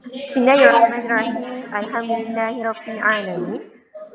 Bismillahirrahmanirrahim. Alhamdulillahirabbil alamin.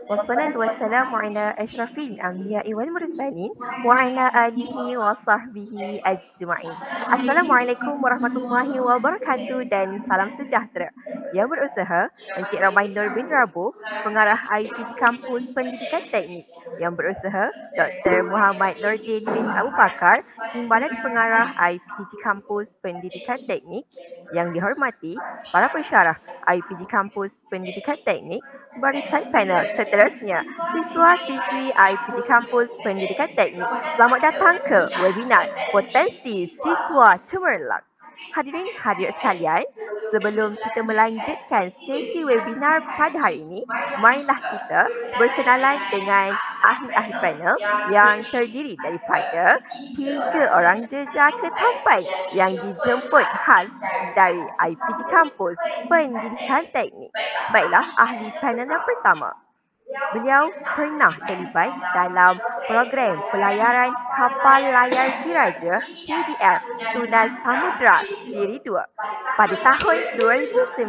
Wassalatu wassalamu ala asyrafil anbiya'i wal mursalin wa ala alihi wa sahbihi ajma'in. Assalamualaikum warahmatullahi wabarakatuh dan salam sejahtera. Yang berusaha Encik Ramainur bin Rabu, pengarah IPD Kampus Pendidikan Teknik. Yang berusaha Dr. Muhammad Nordin bin Abu Bakar, Timbalan Pengarah IPD Kampus Pendidikan Teknik. Yang dihormati para pensyarah IPD Kampus Pendidikan Teknik, barisan panel seterusnya, siswa-siswi IPD Kampus Pendidikan Teknik. Selamat datang ke webinar Potensi Siswa Cemerlang. Hadirin hadirat sekalian, sebelum kita melanjutkan sesi webinar pada hari ini, marilah kita berkenalan dengan ahli-ahli panel yang terdiri daripada 3 orang jejaka tampan yang dijemput khas dari IPD Kampus Pendidikan Teknik. Baiklah, ahli panel yang pertama. Beliau pernah terlibat dalam program pelayaran kapal layar diraja PDL Tunas Samudra Siri 2 pada tahun 2019.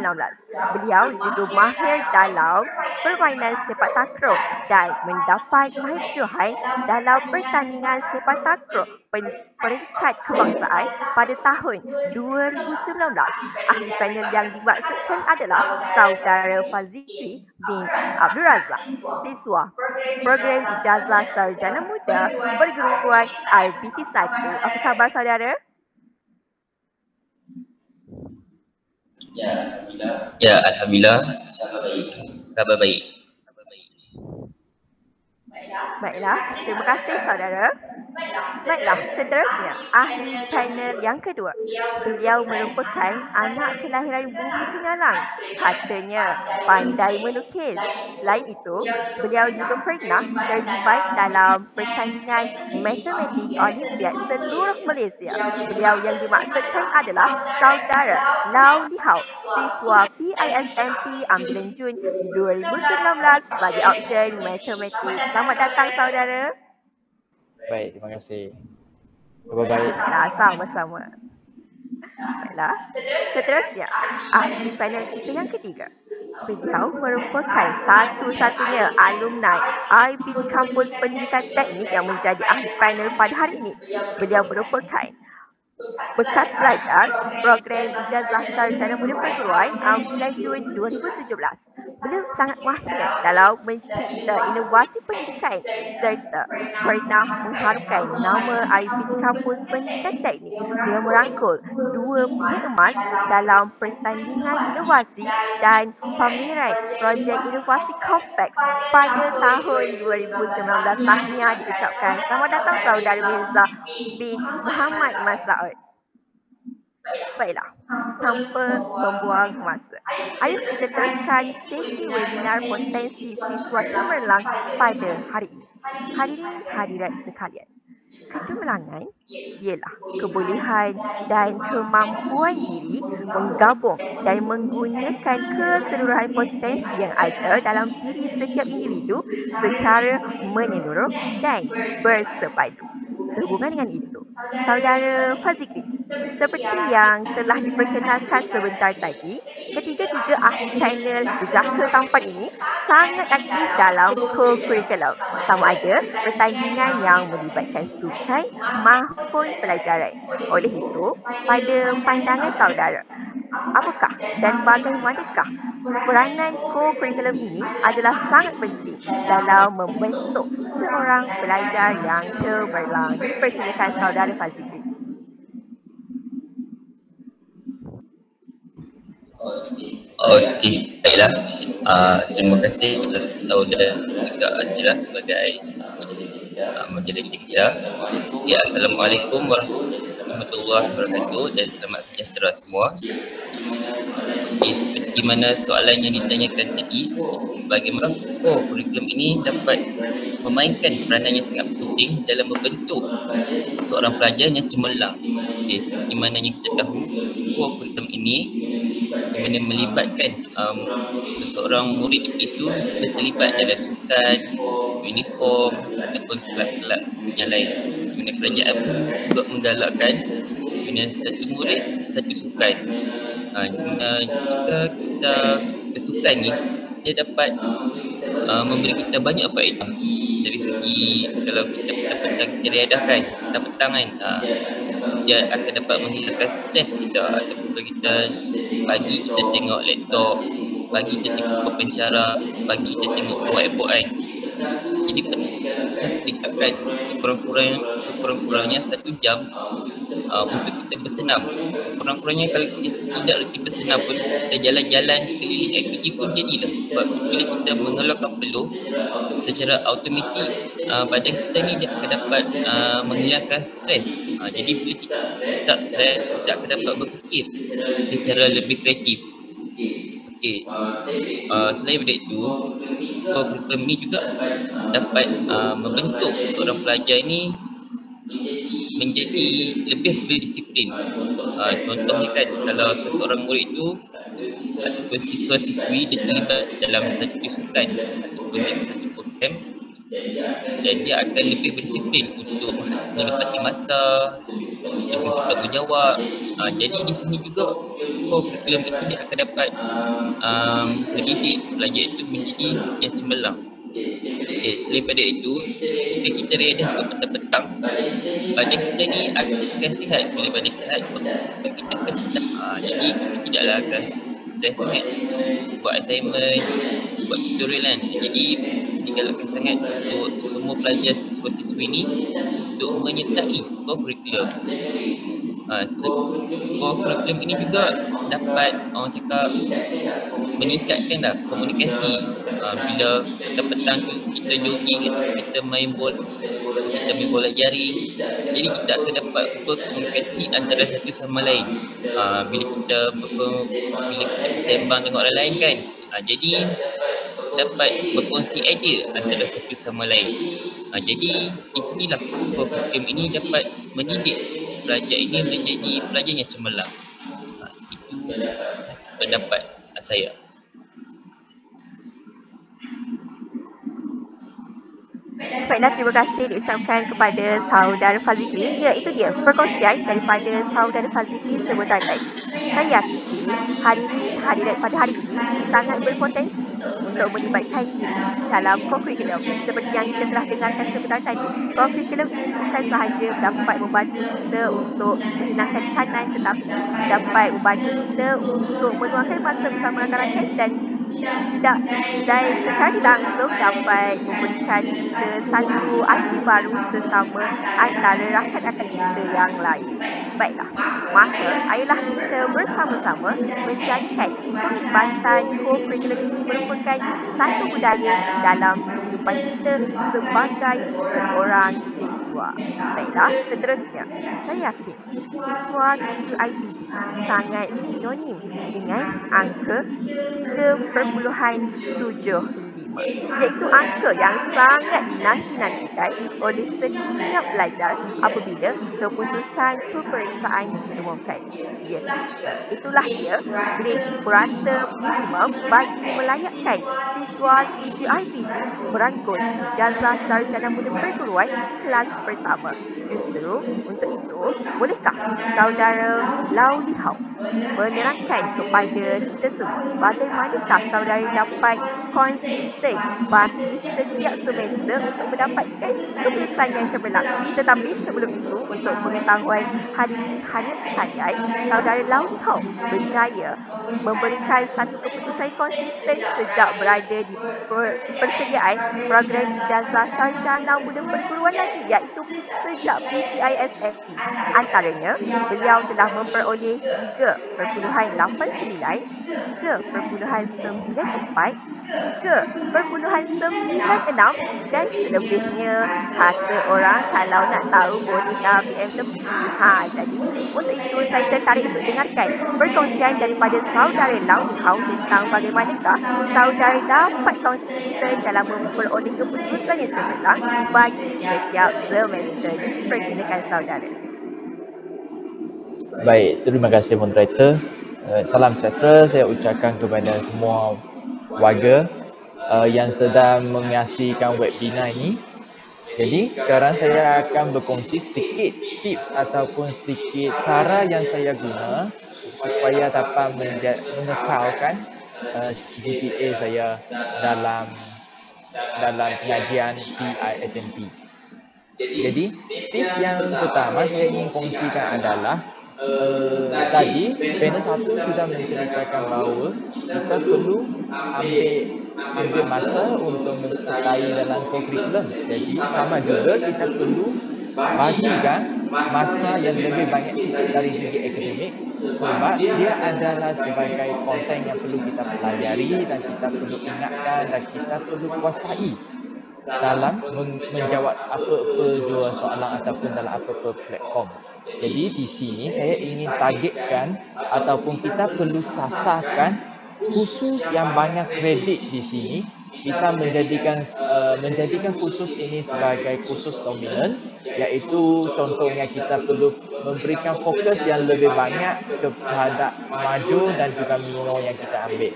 Beliau juga mahir dalam permainan sepak takraw dan mendapat mahir dalam pertandingan sepak takraw peringkat kebangsaan pada tahun 2019. Ahli panel yang dimaksudkan adalah Saudara Fazli bin Abdul Razak, siswa program Ijazah Sarjana Muda Perguruan IPT 1. Apa khabar saudara? Ya, Alhamdulillah. Khabar baik. Baiklah, terima kasih saudara. Baiklah, seterusnya ahli panel yang kedua. Beliau merupakan anak kelahiran bumi Pengalang. Katanya pandai melukis. Selain itu, beliau juga pernah terlibat dalam pertandingan matematik Olimpiad seluruh Malaysia. Beliau yang dimaksudkan adalah saudara Lau Lihau, siswa PISMP Ambilan Jun 2019 bagi option matematik. Selamat datang saudara. Baik, terima kasih. Khabar baik. Sama-sama. Baiklah, seterusnya ahli panel kita yang ketiga. Beliau merupakan satu-satunya alumni IPD Kampus Pendidikan Teknik yang menjadi ahli panel pada hari ini. Beliau merupakan bekas pelajar program Ijazah Sarjana Muda Perguruan Ambilan Jun 2017. Beliau sangat mahir dalam mencipta inovasi pendidikan serta pernah mengharumkan nama IPD Kampus Pendidikan Teknik dengan merangkul 2 pingat emas dalam pertandingan inovasi dan pameran projek inovasi kompleks pada tahun 2019. Tahniah diucapkan. Selamat datang saudara Mirza bin Muhammad Mas'ud. Baiklah, tanpa membuang masa, ayo kita teruskan sesi webinar Potensi Siswa Cemerlang pada hari ini. Hadirin hadirat sekalian, kecemerlangan ialah kebolehan dan kemampuan diri menggabung dan menggunakan keseluruhan potensi yang ada dalam diri setiap individu secara menyeluruh dan bersepadu. Sehubungan dengan itu, saudara Fazli, seperti yang telah diperkenalkan sebentar tadi, ketiga-tiga ahli panel jejaka tampan ini sangat aktif dalam co-curriculum, sama ada pertandingan yang melibatkan sukan maupun pelajaran. Oleh itu, pada pandangan saudara, apakah dan bagaimanakah peranan co-curriculum ini adalah sangat penting dalam membentuk seorang pelajar yang cemerlang? Dipersilakan saudara Fazli. Okey, baiklah. Terima kasih kepada saudara juga Adira sebagai moderator kita. Ya, Assalamualaikum warahmatullahi wabarakatuh dan selamat sejahtera semua. Okey, seperti mana soalan yang ditanyakan tadi, bagaimana kurikulum ini dapat memainkan peranan yang sangat penting dalam membentuk seorang pelajar yang cemerlang. Okey, seperti mana yang kita tahu, kurikulum ini di mana melibatkan seseorang murid itu terlibat dalam sukan, uniform ataupun kelab-kelab yang lain. Di mana kerajaan pun juga menggalakkan di mana satu murid satu sukan. Jika kita bersukan ni, dia dapat memberi kita banyak faedah. Dari segi kalau kita petang-petang kita riadah petang kan, dia akan dapat menghilangkan stres kita. Ataupun kalau kita pagi kita tengok laptop, pagi kita tengok pensyarah, pagi kita tengok whiteboard kan. Jadi saya tingkatkan sekurang-kurangnya 1 jam untuk kita bersenam. Sekurang-kurangnya kalau kita tidak reti bersenam pun, kita jalan-jalan keliling IPG pun jadilah. Sebab bila kita mengeluarkan peluh, secara automatik badan kita ni dia akan dapat menghilangkan stres. Jadi bila kita tak stres, kita akan dapat berfikir secara lebih kreatif. Okey. Selain daripada itu, kurikulum ni juga dapat membentuk seorang pelajar ni menjadi lebih berdisiplin. Contohnya kan, kalau seseorang murid itu ataupun siswa-siswi dia terlibat dalam satu sukan ataupun dalam satu program, dan dia akan lebih berdisiplin untuk menepati masa, lebih bertanggungjawab. Jadi di sini juga kurikulum itu dia akan dapat mendidik pelajar itu menjadi yang cemerlang. Selain daripada itu, jika kita riadah ke petang-petang, badan kita ni akan sihat. Bila badan sihat, kita akan sedap. Jadi kita tidaklah akan stres sangat buat assignment, buat tutorial kan. Jadi digalakkan sangat untuk semua pelajar siswa-siswi ni untuk menyertai kurikulum. Kurikulum ini juga dapat orang cakap meningkatkan komunikasi. Bila petang-petang tu kita jogging, kita main bola jari, jadi kita akan dapat berkomunikasi antara satu sama lain. Bila kita bersembang dengan orang lain kan, jadi dapat berkongsi idea antara satu sama lain. Jadi di sinilah kurikulum ini dapat mendidik pelajar ini menjadi pelajar yang cemerlang. Itu pendapat saya. Baiklah, terima kasih diucapkan kepada saudara Fazli. Ya, itu dia perkongsian daripada saudara Fazli sebentar lagi. Saya yakin pada hari ini sangat berpotensi untuk melibatkan diri dalam kurikulum. Seperti yang kita telah dengarkan sebentar tadi, kurikulum ini bukan sahaja dapat membantu kita untuk menyenangkan tekanan, tetapi dapat membantu kita untuk meluangkan masa bersama rakan-rakan dan secara langsung dapat memberikan kita satu arti baru sesama antara rakan-rakan kita yang lain. Baiklah, maka ayolah kita bersama-sama menjadikan perlibatan kurikulum ini merupakan satu budaya dalam kehidupan kita sebagai seorang siswa. Baiklah, seterusnya, saya yakin siswa-siswi IPG sangat sinonim dengan angka 3.75, iaitu angka yang sangat dinanti-nantikan oleh setiap pelajar apabila keputusan peperiksaan diumumkan. Ya, itulah dia grade purata minimum bagi melayakkan siswa-siswi IPG merangkul ijazah sarjana muda perguruan kelas pertama. Justru untuk itu, bolehkah saudara Lau Lihau menerangkan kepada kita semua bagaimanakah saudara dapat konsisten bagi setiap semester untuk mendapatkan keputusan yang cemerlang? Tetapi sebelum itu, untuk pengetahuan hanya sekalian, saudara Lau Lihau berjaya memberikan satu keputusan konsisten sejak berada di persediaan program ijazah sarjana muda perguruan lagi, iaitu sejak PTISFE. Antaranya, beliau telah memperoleh 3.89, 3.94, 3.96 dan selebihnya. Kata orang kalau nak tahu bolehlah PM tepi. Jadi untuk itu saya tertarik untuk dengarkan perkongsian daripada saudara Lau Lihau tentang bagaimanakah saudara dapat konsisten dalam memperoleh keputusan yang cemerlang bagi setiap semester. Persilakan saudara. Baik, terima kasih moderator. Salam sejahtera saya ucapkan kepada semua warga yang sedang menyaksikan webinar ini. Jadi sekarang saya akan berkongsi sedikit tips ataupun sedikit cara yang saya guna supaya dapat mengekalkan GPA saya dalam pengajian PISMP. Jadi tips yang pertama saya ingin kongsikan adalah tadi panel 1 sudah menceritakan bahawa kita perlu ambil masa untuk menyertai dalam kurikulum. Jadi sama juga kita perlu bagikan masa yang lebih banyak sikit dari segi akademik sebab dia adalah sebagai konten yang perlu kita pelajari dan kita perlu ingatkan dan kita perlu kuasai dalam menjawab apa-apa jua soalan ataupun dalam apa-apa platform. Jadi di sini saya ingin targetkan ataupun kita perlu sasarkan khusus yang banyak kredit di sini. Kita menjadikan khusus ini sebagai khusus dominan, iaitu contohnya kita perlu memberikan fokus yang lebih banyak kepada majul dan juga minor yang kita ambil.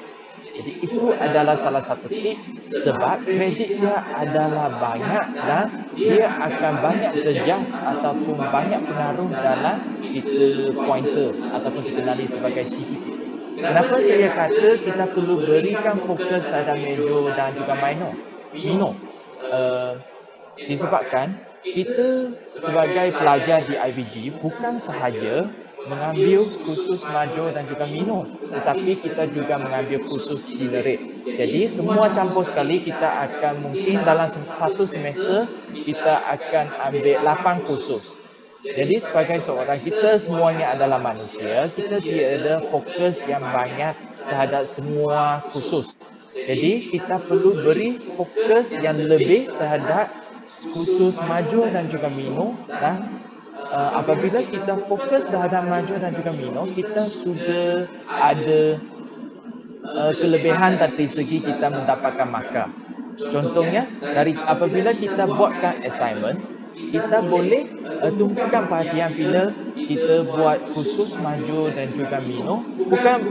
Jadi itu adalah salah satu tips sebab kredit dia adalah banyak dan dia akan banyak terjas ataupun banyak pengaruh dalam kita pointer ataupun kita kenali sebagai CGPA. Kenapa saya kata kita perlu berikan fokus terhadap major dan juga minor? Disebabkan kita sebagai pelajar di IBG bukan sahaja mengambil khusus major dan juga minor, tetapi kita juga mengambil khusus generate. Jadi semua campur sekali kita akan mungkin dalam satu semester kita akan ambil 8 khusus. Jadi sebagai seorang kita semuanya adalah manusia, kita tiada fokus yang banyak terhadap semua khusus. Jadi kita perlu beri fokus yang lebih terhadap khusus major dan juga minor dan apabila kita fokus terhadap major dan juga minor, kita sudah ada kelebihan dari segi kita mendapatkan markah. Contohnya, apabila kita buatkan assignment, kita boleh tumpukan perhatian bila kita buat khusus major dan juga minor.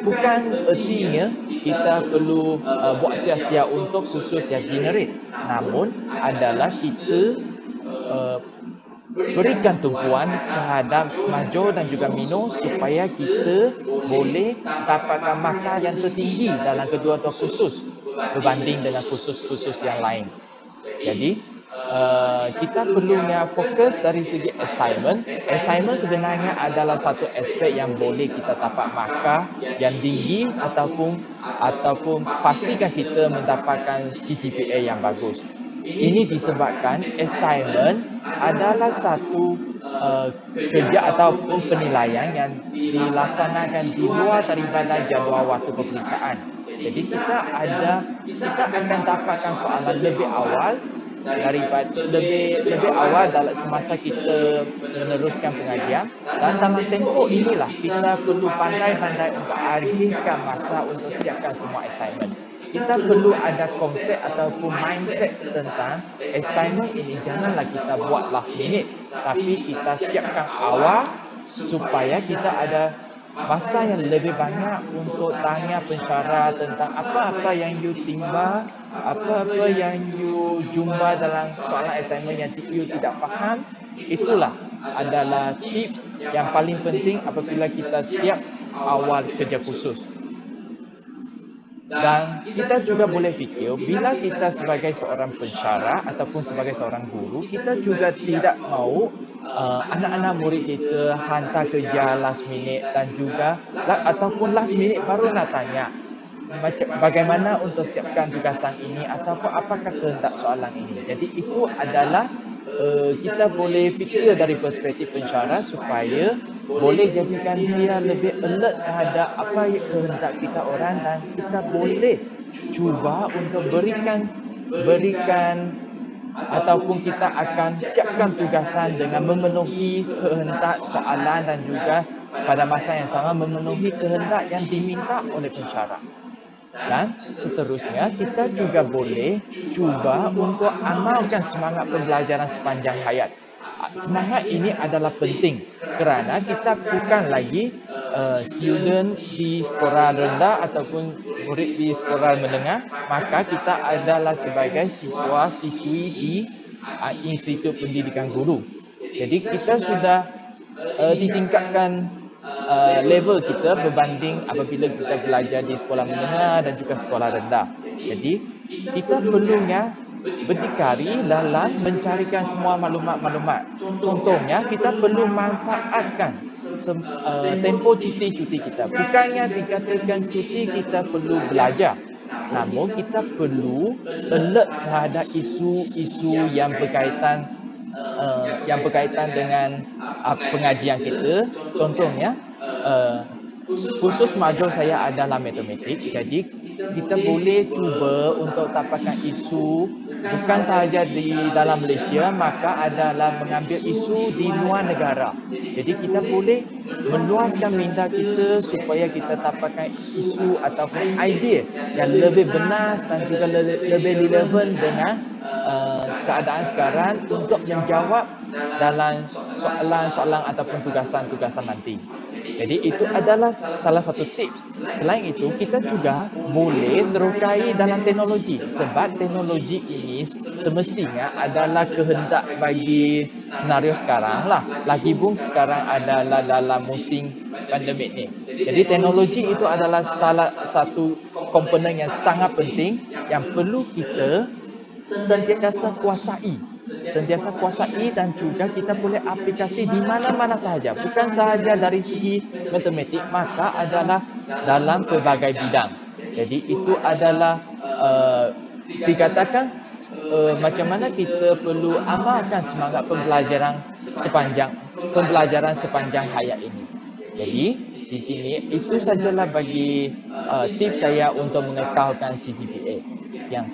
Bukan ertinya kita perlu buat sia-sia untuk khusus yang generate. Namun adalah kita berikan tumpuan terhadap major dan juga minor supaya kita boleh dapatkan markah yang tertinggi dalam kedua-dua khusus berbanding dengan khusus-khusus yang lain. Jadi kita perlunya fokus dari segi assignment. Assignment sebenarnya adalah satu aspek yang boleh kita dapat markah yang tinggi ataupun pastikan kita mendapatkan CGPA yang bagus. Ini disebabkan assignment adalah satu kerja ataupun penilaian yang dilaksanakan di luar daripada jadual waktu peperiksaan. Jadi kita akan dapatkan soalan lebih awal lebih awal dalam semasa kita meneruskan pengajian, dan dalam tempoh inilah kita perlu pandai-pandai untuk argihkan masa untuk siapkan semua assignment. Kita perlu ada konsep ataupun mindset tentang assignment ini janganlah kita buat last minute, tapi kita siapkan awal supaya kita ada masa yang lebih banyak untuk tanya pensyarah tentang apa-apa yang you timbang, apa-apa yang you jumpa dalam soalan assignment yang you tidak faham. Itulah adalah tips yang paling penting apabila kita siap awal kerja khusus. Dan kita juga boleh fikir bila kita sebagai seorang pensyarah ataupun sebagai seorang guru, kita juga tidak mahu anak-anak murid kita hantar kerja last minute dan juga ataupun last minute baru nak tanya bagaimana untuk siapkan tugasan ini ataupun apakah kehendak soalan ini. Jadi itu adalah kita boleh fikir dari perspektif pensyarah supaya boleh jadikan dia lebih alert terhadap apa yang kehendak kita orang, dan kita boleh cuba untuk berikan ataupun kita akan siapkan tugasan dengan memenuhi kehendak soalan dan juga pada masa yang sama memenuhi kehendak yang diminta oleh pensyarah. Dan seterusnya kita juga boleh cuba untuk amalkan semangat pembelajaran sepanjang hayat. Semangat ini adalah penting kerana kita bukan lagi student di sekolah rendah ataupun murid di sekolah menengah, maka kita adalah sebagai siswa-siswi di Institut Pendidikan Guru. Jadi kita sudah ditingkatkan level kita berbanding apabila kita belajar di sekolah menengah dan juga sekolah rendah. Jadi kita perlunya berdikari dalam mencarikan semua maklumat-maklumat. Contohnya kita perlu manfaatkan tempoh cuti-cuti kita. Bukannya dikatakan cuti kita perlu belajar, namun kita perlu alert terhadap isu-isu yang berkaitan dengan pengajian kita. Contohnya khusus modul saya adalah matematik, jadi kita boleh cuba untuk dapatkan isu bukan sahaja di dalam Malaysia, maka adalah mengambil isu di luar negara. Jadi kita boleh meluaskan minda kita supaya kita dapatkan isu ataupun idea yang lebih benar dan juga lebih relevan dengan keadaan sekarang untuk menjawab dalam soalan-soalan ataupun tugasan-tugasan nanti. Jadi itu adalah salah satu tips. Selain itu, kita juga boleh terukai dalam teknologi, sebab teknologi ini semestinya adalah kehendak bagi senario sekarang lah. Lagi pun sekarang adalah dalam musim pandemik ni. Jadi teknologi itu adalah salah satu komponen yang sangat penting yang perlu kita sentiasa kuasai dan juga kita boleh aplikasi di mana-mana sahaja, bukan sahaja dari segi matematik, maka adalah dalam pelbagai bidang. Jadi itu adalah dikatakan macam mana kita perlu amalkan semangat pembelajaran sepanjang hayat ini. Jadi di sini itu sajalah bagi tips saya untuk mengekalkan CGPA. Sekian.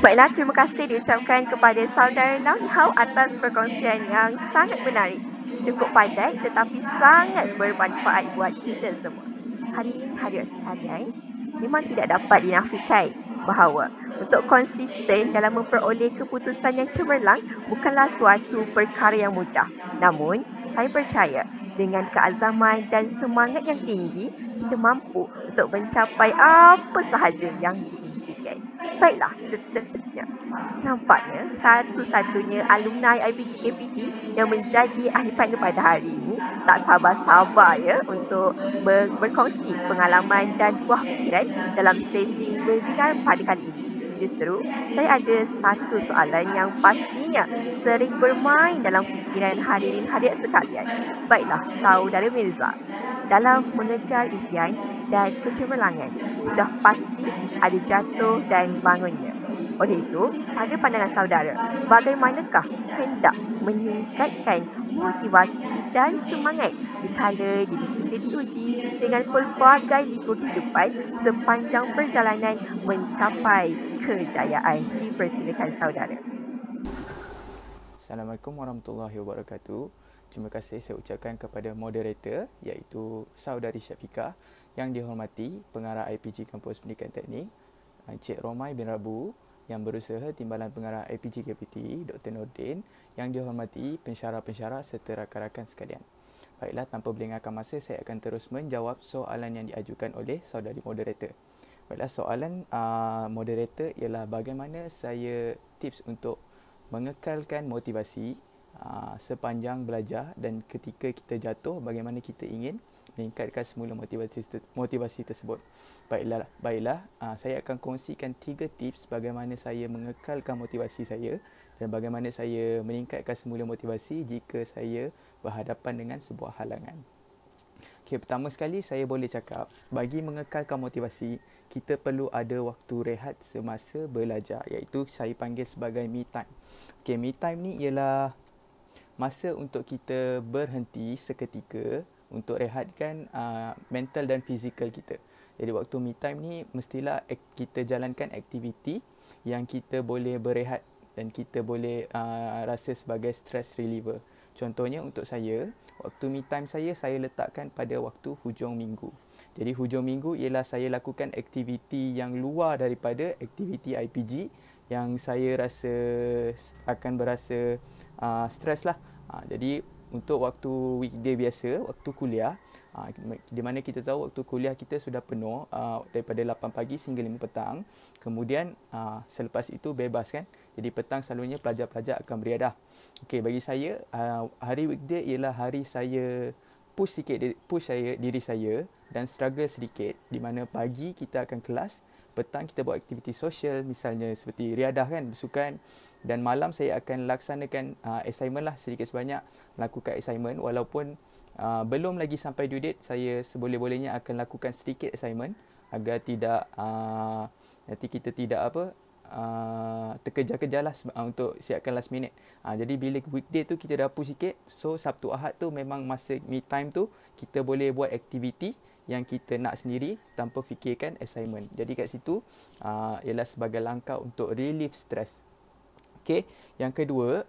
Baiklah, terima kasih diucapkan kepada saudara Lau Hao atas perkongsian yang sangat menarik. Cukup padat tetapi sangat bermanfaat buat kita semua. Hadirin hadirat sekalian, memang tidak dapat dinafikan bahawa untuk konsisten dalam memperoleh keputusan yang cemerlang bukanlah suatu perkara yang mudah. Namun, saya percaya dengan keazaman dan semangat yang tinggi, kita mampu untuk mencapai apa sahaja yang diimpikan. Baiklah, seterusnya. Nampaknya satu-satunya alumni IPG-KPT yang menjadi ahli panel pada hari ini tak sabar-sabar ya untuk berkongsi pengalaman dan buah fikiran dalam sesi webinar pada kali ini. Justru, saya ada satu soalan yang pastinya sering bermain dalam fikiran hadirin hadirat sekalian. Baiklah, saudara Mirza, dalam mengejar impian dan kecemerlangan, sudah pasti ada jatuh dan bangunnya. Oleh itu, pada pandangan saudara, bagaimanakah hendak meningkatkan motivasi dan semangat dikala diri kita diuji dengan pelbagai liku kehidupan sepanjang perjalanan mencapai kejayaan? Dipersilakan saudara. Assalamualaikum warahmatullahi wabarakatuh. Terima kasih saya ucapkan kepada moderator iaitu Saudari Syafiqah, yang dihormati Pengarah IPG Kampus Pendidikan Teknik Encik Romai bin Rabu, yang berusaha Timbalan Pengarah IPG KPT Dr. Nordin, yang dihormati pensyarah-pensyarah serta rakan-rakan sekalian. Baiklah, tanpa melengahkan masa, saya akan terus menjawab soalan yang diajukan oleh saudari moderator. Baiklah, soalan moderator ialah bagaimana saya tips untuk mengekalkan motivasi sepanjang belajar, dan ketika kita jatuh bagaimana kita ingin meningkatkan semula motivasi tersebut. Baiklah, saya akan kongsikan 3 tips bagaimana saya mengekalkan motivasi saya dan bagaimana saya meningkatkan semula motivasi jika saya berhadapan dengan sebuah halangan. Okay, pertama sekali saya boleh cakap, bagi mengekalkan motivasi, kita perlu ada waktu rehat semasa belajar, iaitu saya panggil sebagai me time. Okay, me time ni ialah masa untuk kita berhenti seketika untuk rehatkan mental dan fizikal kita. Jadi waktu me time ni mestilah kita jalankan aktiviti yang kita boleh berehat dan kita boleh rasa sebagai stress reliever. Contohnya untuk saya, waktu me time saya letakkan pada waktu hujung minggu. Jadi hujung minggu ialah saya lakukan aktiviti yang luar daripada aktiviti IPG yang saya rasa akan berasa stres lah. Jadi untuk waktu weekday biasa, waktu kuliah, Di mana kita tahu waktu kuliah kita sudah penuh daripada 8 pagi hingga 5 petang. Kemudian selepas itu bebas kan. Jadi petang selalunya pelajar-pelajar akan beriadah. Okey, bagi saya hari weekday ialah hari saya push diri saya dan struggle sedikit, di mana pagi kita akan kelas, petang kita buat aktiviti sosial misalnya seperti riadah kan, bersukan, dan malam saya akan laksanakan assignment lah sedikit sebanyak, melakukan assignment walaupun belum lagi sampai due date. Saya seboleh-bolehnya akan lakukan sedikit assignment agar tidak nanti kita tidak terkejar-kejar lah untuk siapkan last minute. Jadi bila weekday tu kita dah push sikit, so Sabtu Ahad tu memang masa me time tu kita boleh buat aktiviti yang kita nak sendiri tanpa fikirkan assignment. Jadi kat situ ialah sebagai langkah untuk relieve stress. Okey, yang kedua,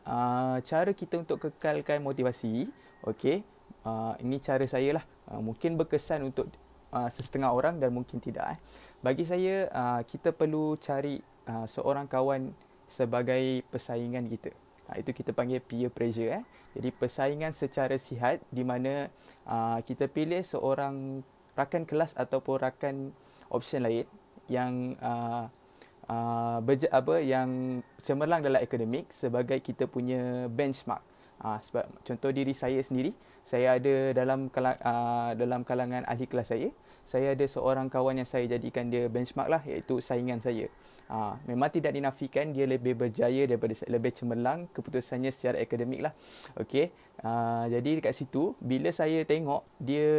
cara kita untuk kekalkan motivasi. Okey, ini cara saya lah. Mungkin berkesan untuk sesetengah orang dan mungkin tidak. Bagi saya, kita perlu cari seorang kawan sebagai persaingan kita. Itu kita panggil peer pressure. Jadi persaingan secara sihat, di mana kita pilih seorang rakan kelas ataupun rakan option lain yang yang cemerlang dalam akademik sebagai kita punya benchmark. Sebab contoh diri saya sendiri, saya ada dalam kalangan ahli kelas saya ada seorang kawan yang saya jadikan dia benchmark lah, iaitu saingan saya. Memang tidak dinafikan dia lebih berjaya daripada saya, lebih cemerlang keputusannya secara akademik lah. Okey, jadi dekat situ bila saya tengok dia,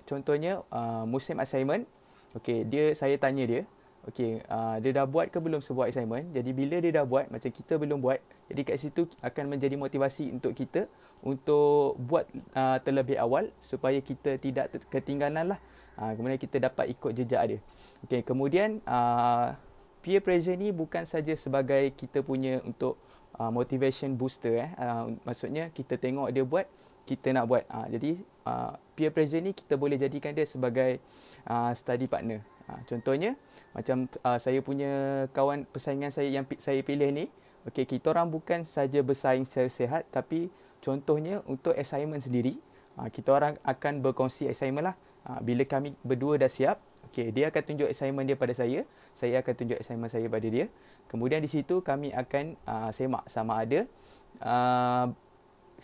contohnya musim assignment, okey, saya tanya dia, okey, dia dah buat ke belum sebuah assignment. Jadi bila dia dah buat, macam kita belum buat, jadi kat situ akan menjadi motivasi untuk kita untuk buat terlebih awal supaya kita tidak ketinggalan lah. Kemudian kita dapat ikut jejak dia. Okey, kemudian peer pressure ni bukan saja sebagai kita punya untuk motivation booster. Maksudnya kita tengok dia buat, kita nak buat. Jadi peer pressure ni kita boleh jadikan dia sebagai study partner. Contohnya macam saya punya kawan persaingan saya yang saya pilih ni, okey, kita orang bukan saja bersaing secara sihat, tapi contohnya untuk assignment sendiri, kita orang akan berkongsi assignment lah. Bila kami berdua dah siap, okey, dia akan tunjuk assignment dia pada saya akan tunjuk assignment saya pada dia. Kemudian di situ kami akan semak sama ada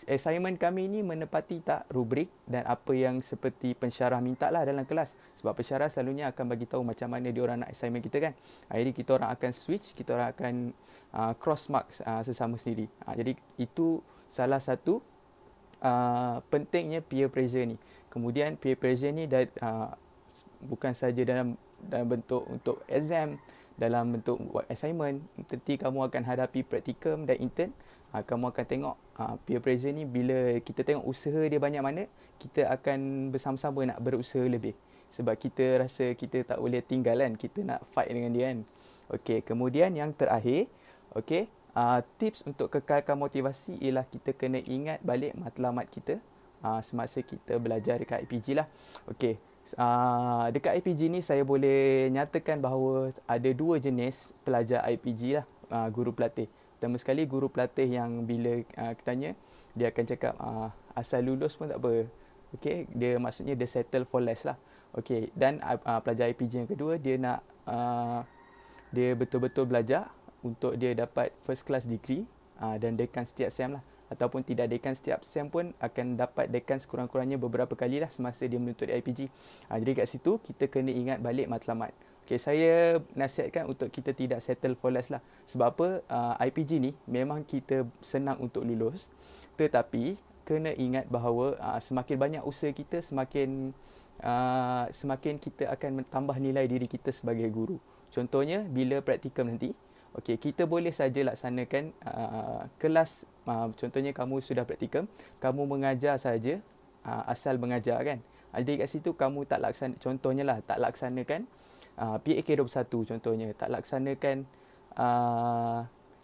assignment kami ni menepati tak rubrik dan apa yang seperti pensyarah minta lah dalam kelas. Sebab pensyarah selalunya akan bagi tahu macam mana dia orang nak assignment kita kan. Jadi kita orang akan switch, kita orang akan cross marks sesama sendiri. Jadi itu salah satu pentingnya peer pressure ni. Kemudian peer pressure ni bukan saja dalam bentuk untuk exam, dalam bentuk buat assignment. Nanti kamu akan hadapi praktikum dan intern. Kamu akan tengok peer pressure ni, bila kita tengok usaha dia banyak mana, kita akan bersama-sama nak berusaha lebih. Sebab kita rasa kita tak boleh tinggalan, kita nak fight dengan dia kan. Okey, kemudian yang terakhir, okey, tips untuk kekalkan motivasi ialah kita kena ingat balik matlamat kita semasa kita belajar dekat IPG lah. Okey, dekat IPG ni saya boleh nyatakan bahawa ada dua jenis pelajar IPG lah, guru pelatih. Pertama sekali guru pelatih yang bila kita tanya, dia akan cakap asal lulus pun tak apa. Okey, dia maksudnya dia settle for less lah. Okey, dan pelajar IPG yang kedua, dia nak dia betul-betul belajar untuk dia dapat first class degree dan dekan setiap sem lah. Ataupun tidak dekan setiap sem pun akan dapat dekan sekurang-kurangnya beberapa kali lah semasa dia menuntut di IPG. Jadi kat situ kita kena ingat balik matlamat. Okay, saya nasihatkan untuk kita tidak settle for less lah. Sebab apa? IPG ni memang kita senang untuk lulus, tetapi kena ingat bahawa semakin banyak usaha kita, semakin kita akan tambah nilai diri kita sebagai guru. Contohnya bila praktikum nanti, okey, kita boleh saja laksanakan kelas, contohnya kamu sudah praktikum, kamu mengajar saja, asal mengajar kan. Jadi kat situ kamu tak laksanakan PAK 21 contohnya, tak laksanakan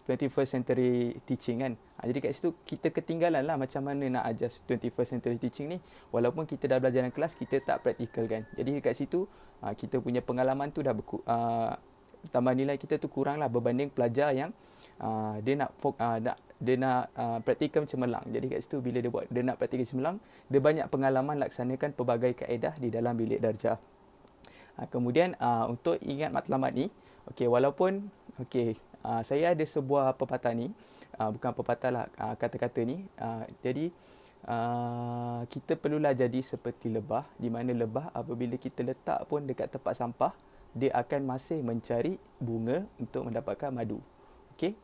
21st century teaching kan. Jadi kat situ kita ketinggalan lah macam mana nak ajar 21st century teaching ni. Walaupun kita dah belajar dalam kelas, kita tak praktikal kan. Jadi kat situ kita punya pengalaman tu dah tambah nilai kita tu kurang lah berbanding pelajar yang dia nak dia nak praktikal cemerlang. Jadi kat situ bila dia nak praktikal cemerlang, dia banyak pengalaman laksanakan pelbagai kaedah di dalam bilik darjah. Kemudian untuk ingat matlamat ni, walaupun saya ada sebuah pepatah ni, bukan pepatah lah, kata-kata ni. Jadi kita perlulah jadi seperti lebah, di mana lebah apabila kita letak pun dekat tempat sampah, dia akan masih mencari bunga untuk mendapatkan madu.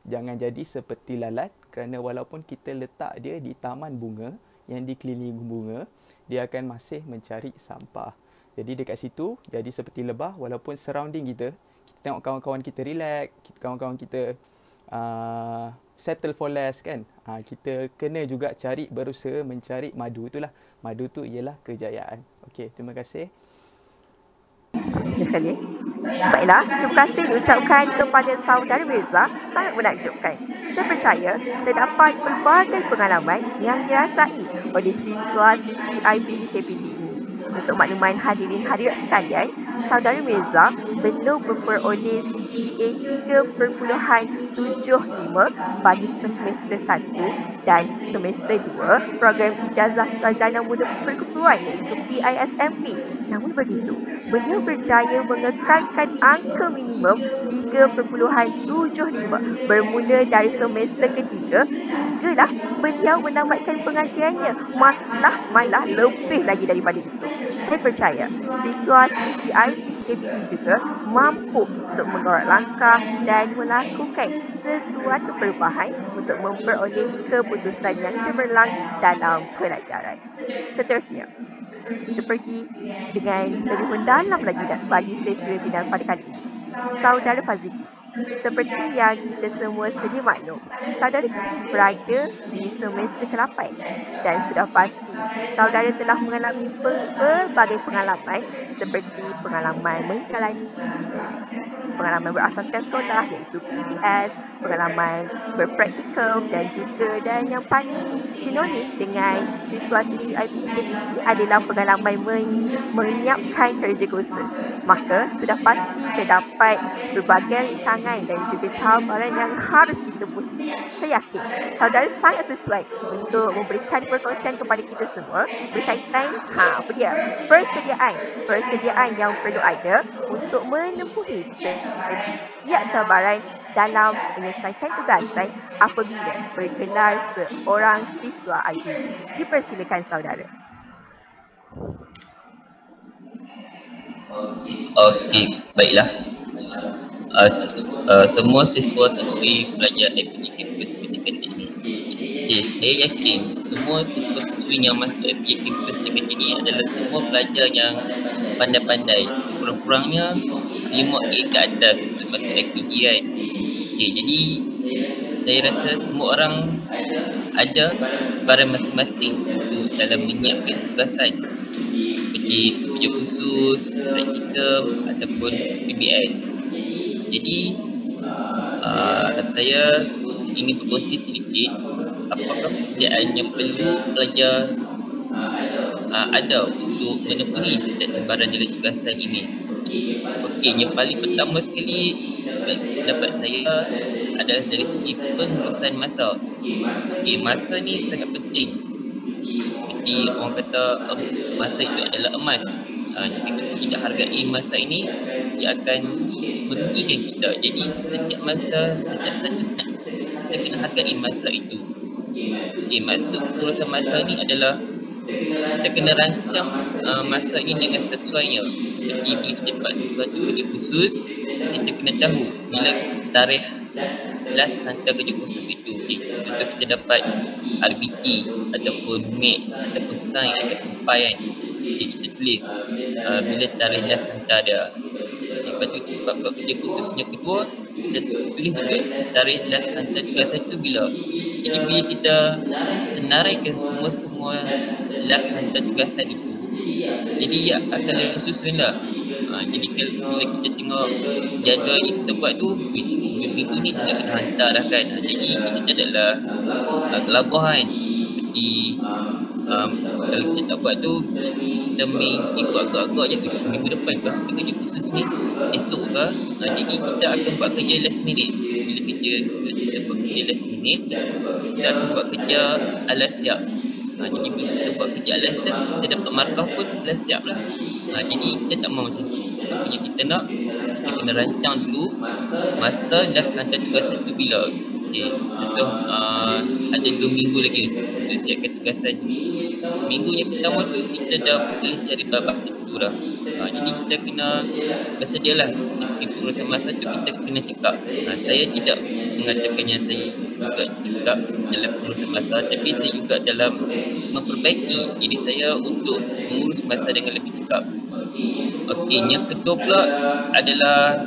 Jangan jadi seperti lalat, kerana walaupun kita letak dia di taman bunga yang dikelilingi bunga, dia akan masih mencari sampah. Jadi dekat situ jadi seperti lebah, walaupun surrounding kita tengok kawan-kawan kita relax, kawan-kawan kita settle for less kan. Kita kena juga berusaha mencari madu. Itulah, madu tu ialah kejayaan. Terima kasih. Terima kasih. Baiklah, terima kasih diucapkan kepada saudara Mirza, sangat menakjubkan. Saya percaya terdapat pelbagai pengalaman yang dirasai oleh siswa-siswi IPTKPD ini. Untuk makluman hadirin hadirat sekalian, saudara Mirza belum memperoleh CGPA 3.75 bagi semester 1 dan semester 2 program Ijazah Sarjana Muda Perguruan iaitu PISMP. Namun begitu, beliau berjaya mengekalkan angka minimum 3.75 bermula dari semester ketiga hinggalah beliau menamatkan pengajiannya. Malah lebih lagi daripada itu. Saya percaya siswa CCI PKPD juga mampu untuk mengorak langkah dan melakukan sesuatu perubahan untuk memperoleh keputusan yang cemerlang dalam pelajaran. Seterusnya, kita pergi dengan lebih mendalam lagi bagi sesi webinar pada kali ini. Saudara Fazili, seperti yang kita semua sedia maklum, saudara kini berada di semester ke-8 dan sudah pasti saudara telah mengalami pelbagai pengalaman seperti pengalaman menjalani pengalaman berasaskan sekolah iaitu PBS, pengalaman berpraktikal dan yang paling sinonim dengan siswa-siswi IPTKPD ini adalah pengalaman menyiapkan kerja khusus. Maka sudah pasti terdapat berbagai rintangan dan juga cabaran yang harus ditempuh. Saya yakin saudara sangat sesuai untuk memberikan perkongsian kepada kita semua berkaitan persediaan yang perlu ada untuk menempuhi setiap cabaran dalam menyelesaikan tugasan apabila bergelar seorang siswa IPD. Dipersilakan saudara. Baiklah. Semua siswa-siswi pelajar IPTKP seperti kata ini. Saya yakin semua siswa-siswi yang masuk IPTKP seperti kata ini adalah semua pelajar yang pandai-pandai. Sekurang-kurangnya 5A ke atas untuk masuk IPD kan. Jadi saya rasa semua orang ada barang masing-masing untuk dalam menyiapkan tugasan seperti kerja khusus, praktikal ataupun PBS. Jadi saya ingin berkongsi sedikit apakah persediaan yang perlu pelajar ada untuk menempuhi setiap cabaran dalam tugasan ini. Yang paling pertama sekali pendapat saya adalah dari segi pengurusan masa. Masa ni sangat penting. Seperti orang kata masa itu adalah emas. Jika kita tidak hargai masa ini, ia akan merugikan kita. Jadi setiap masa, setiap satu saat kita kena hargai masa itu. Maksud pengurusan masa ni adalah kita kena rancang masa ini dengan sesuainya. Seperti bila kita buat sesuatu kerja khusus, kita kena tahu bila tarikh last hantar kerja khusus itu. Contoh kita dapat RBT ataupun maths ataupun sains ataupun PI kan. Jadi kita tulis bila tarikh last hantar dia. Lepas tu buat kerja khususnya kedua, kita tulis juga tarikh last hantar tugasan tu bila. Jadi bila kita senaraikan semua last hantar tugasan itu, jadi ia akan lebih susun lah. Jadi bila kita tengok jadual yang kita buat tu, minggu ni kita kena hantar dah kan. Jadi kita tak adalah kelabahan. Seperti kalau kita tak buat tu, kita main ikut agak-agak je. Minggu depan ke kita kerja khusus ni, esok ke. Jadi kita akan buat kerja last minute. Bila kita buat buat kerja last minute, kita akan buat kerja ala siap. Jadi bila kita buat kerja ala siap, kita dapat markah pun ala siap lah. Jadi kita tak mahu macam tu. Apa yang kita nak, kita kena rancang dulu masa last hantar tugasan tu bila. Okay, contoh ada 2 minggu lagi untuk siapkan tugasan tu. Minggu yang pertama tu kita dah boleh cari babak tertentu dah. Jadi kita kena bersedialah di segi pengurusan masa tu, kita kena cekap. Saya tidak mengatakan yang saya juga cekap dalam pengurusan masa, tapi saya juga dalam memperbaiki diri saya untuk mengurus masa dengan lebih cekap. Okey, yang kedua pula adalah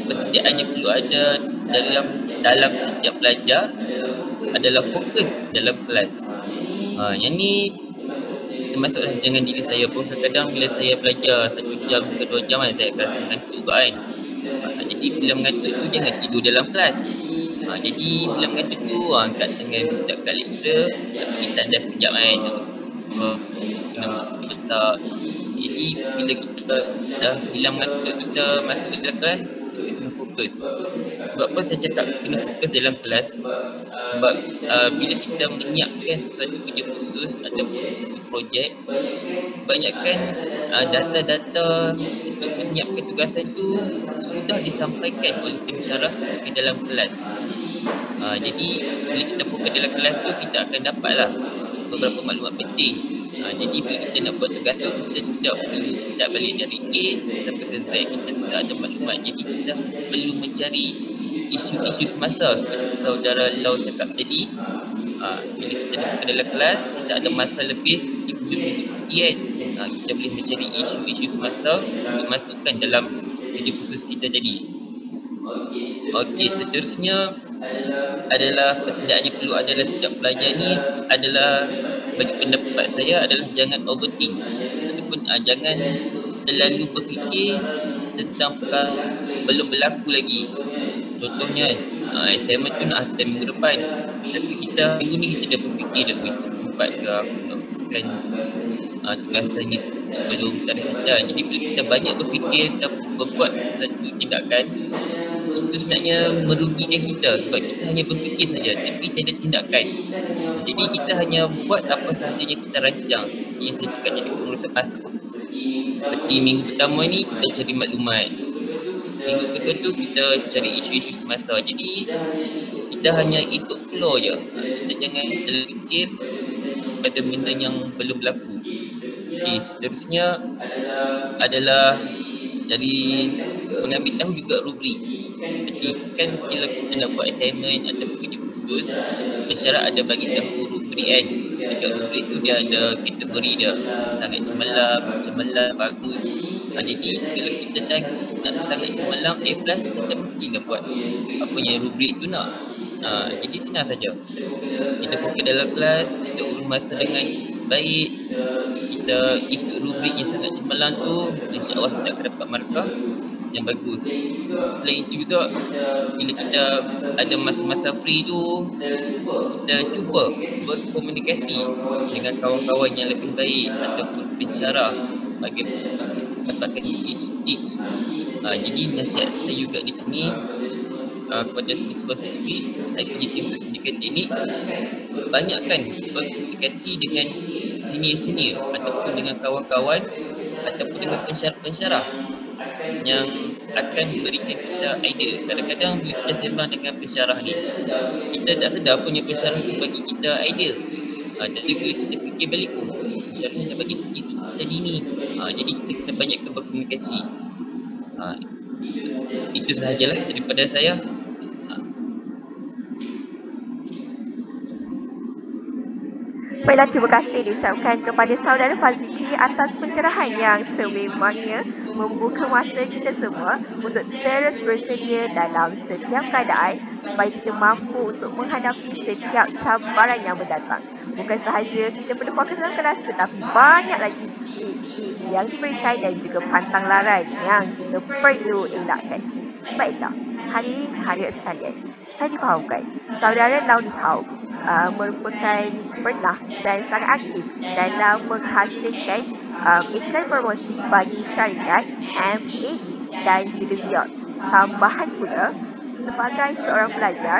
persediaan yang perlu ada dalam setiap pelajar adalah fokus dalam kelas. Yang ni termasuklah dengan diri saya pun. Kadang-kadang bila saya belajar 1 jam ke 2 jam saya akan rasa mengantuk kan. Jadi bila mengantuk tu jangan tidur dalam kelas. Jadi bila mengantuk tu angkat tangan minta kat lecturer, pergi tandas sekejap kan. Kena besar. Jadi bila kita dah hilang mengantuk, kita masuk dalam kelas, kita kena fokus. Sebab apa saya cakap kena fokus dalam kelas? Sebab bila kita menyiapkan sesuatu kerja khusus ataupun sesuatu projek, kebanyakan data-data untuk menyiapkan tugasan tu sudah disampaikan oleh pensyarah ke dalam kelas. Jadi bila kita fokus dalam kelas tu, kita akan dapatlah beberapa maklumat penting. Jadi bila kita nak buat tugas tu, kita tidak perlu start balik dari A sampai ke Z, kita sudah ada maklumat. Jadi kita perlu mencari isu-isu semasa seperti saudara Lau cakap tadi. Bila kita dah fokus dalam kelas, kita ada masa lebih seperti minggu ujian, kita boleh mencari isu-isu semasa untuk masukkan dalam kerja khusus kita tadi. Okey, seterusnya adalah persediaan yang perlu adalah setiap pelajar ni adalah, bagi pendapat saya adalah jangan overthink ataupun jangan terlalu berfikir tentang perkara belum berlaku lagi. Contohnya assignment tu nak hantar minggu depan, tapi kita minggu ni kita dah berfikir dah, sempat ke aku nak usahakan tugasannya sebelum tarikh hantar. Jadi bila kita banyak berfikir ataupun berbuat sesuatu tindakan, itu sebenarnya merugikan kita sebab kita hanya berfikir saja tapi tiada tindakan. Jadi kita hanya buat apa sahaja yang kita rancang, seperti yang saya cakap jadi pengurusan masa. Seperti minggu pertama ni kita cari maklumat, minggu kedua tu kita cari isu-isu semasa. Jadi kita hanya ikut flow je, kita jangan terfikir pada benda yang belum berlaku. Okay, seterusnya adalah dari mengambil tahu juga rubrik. Seperti kan kalau kita nak buat assignment atau kerja khusus, pensyarah ada bagi tahu rubrik kan. Dekat rubrik tu dia ada kategori dia, sangat cemerlang, bagus. Jadi kalau kita nak sangat cemerlang A+, kita mestilah buat apa yang rubrik tu nak. Jadi senang saja. Kita fokus dalam kelas, kita urus masa dengan baik, kita ikut rubrik yang sangat cemerlang tu, insya-Allah kita akan dapat markah yang bagus. Selain itu juga, bila kita ada masa-masa free tu, kita cuba berkomunikasi dengan kawan-kawan yang lebih baik ataupun pensyarah bagi dapatkan tips-tips. Jadi nasihat saya juga di sini kepada siswa-siswi saya punya tim pendidikan teknik, banyakkan berkomunikasi dengan senior-senior ataupun dengan kawan-kawan ataupun dengan pensyarah-pensyarah yang akan memberikan kita idea. Kadang-kadang bila kita sembang dengan pensyarah ni, kita tak sedar punya pensyarah tu bagi kita idea. Tapi bila kita fikir balik, pensyarah ni nak bagi tips tadi ni. Jadi kita kena banyakkan berkomunikasi. Itu sahajalah daripada saya. Baiklah, terima kasih diucapkan kepada saudara Fazli atas pencerahan yang sememangnya membuka mata kita semua untuk terus bersedia dalam setiap keadaan supaya kita mampu untuk menghadapi setiap cabaran yang mendatang. Bukan sahaja kita perlu fokus dalam kelas, tetapi banyak lagi yang diberikan dan juga pantang larang yang kita perlu elakkan. Baiklah, hadirin sekalian, saya difahamkan saudara Lau Hao merupakan pernah dan sangat aktif dalam menghasilkan iklan promosi bagi syarikat MPAE dan juga ZIOT. Tambahan pula, sebagai seorang pelajar,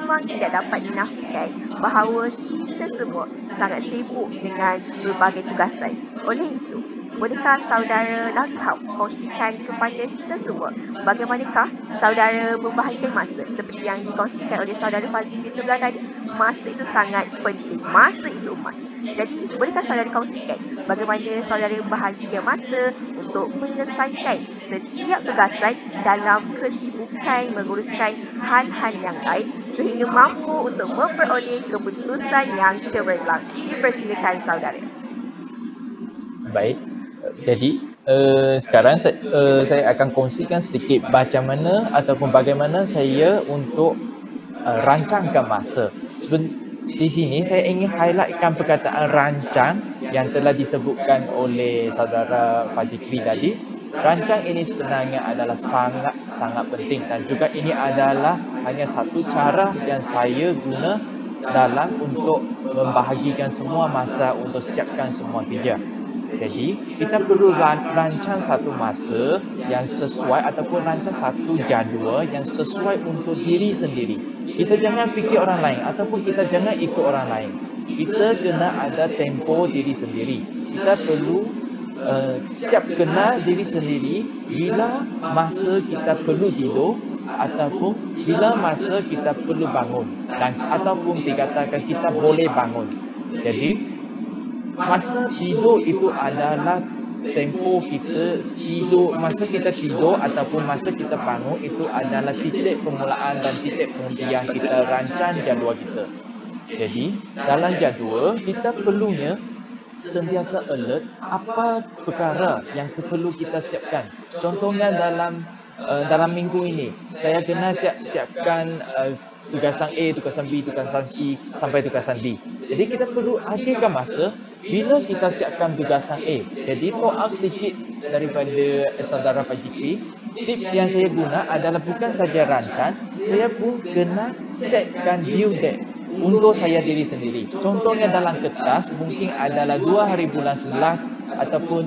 memang tidak dapat dinafikan bahawa kita semua sangat sibuk dengan berbagai tugasan. Oleh itu, bolehkah saudara Nazham kongsikan kepada kita semua bagaimanakah saudara membahagikan masa seperti yang dikongsikan oleh saudara Fazli di sebelah tadi? Masa itu sangat penting. Masa itu emas. Jadi, bolehkah saudara kongsikan bagaimana saudara membahagikan masa untuk menyelesaikan setiap tugasan dalam kesibukan menguruskan hal-hal yang lain sehingga mampu untuk memperoleh keputusan yang cemerlang. Dipersilakan saudara. Baik. Jadi sekarang saya akan kongsikan sedikit macam mana ataupun bagaimana saya untuk rancangkan masa. Di sini saya ingin highlightkan perkataan rancang yang telah disebutkan oleh saudara Fajikri tadi. Rancang ini sebenarnya adalah sangat penting dan juga ini adalah hanya satu cara yang saya guna dalam untuk membahagikan semua masa untuk siapkan semua kerja. Jadi, kita perlu rancang satu masa yang sesuai ataupun rancang satu jadual yang sesuai untuk diri sendiri. Kita jangan fikir orang lain ataupun kita jangan ikut orang lain. Kita kena ada tempo diri sendiri. Kita perlu siap kenal diri sendiri bila masa kita perlu tidur ataupun bila masa kita perlu bangun dan ataupun dikatakan kita boleh bangun. Jadi, masa tidur itu adalah tempo kita tidur, masa kita tidur ataupun masa kita bangun itu adalah titik permulaan dan titik penghentian kita rancang jadual kita. Jadi, dalam jadual kita perlunya sentiasa alert apa perkara yang perlu kita siapkan. Contohnya dalam minggu ini, saya kena siapkan tugasan A, tugasan B, tugasan C sampai tugasan D. Jadi kita perlu akhirkan masa bila kita siapkan tugasan A. Jadi out sedikit daripada saudara Fajikri, tips yang saya guna adalah bukan saja rancang, saya pun kena setkan due date untuk saya diri sendiri. Contohnya dalam kertas mungkin adalah 2 hari bulan 11 ataupun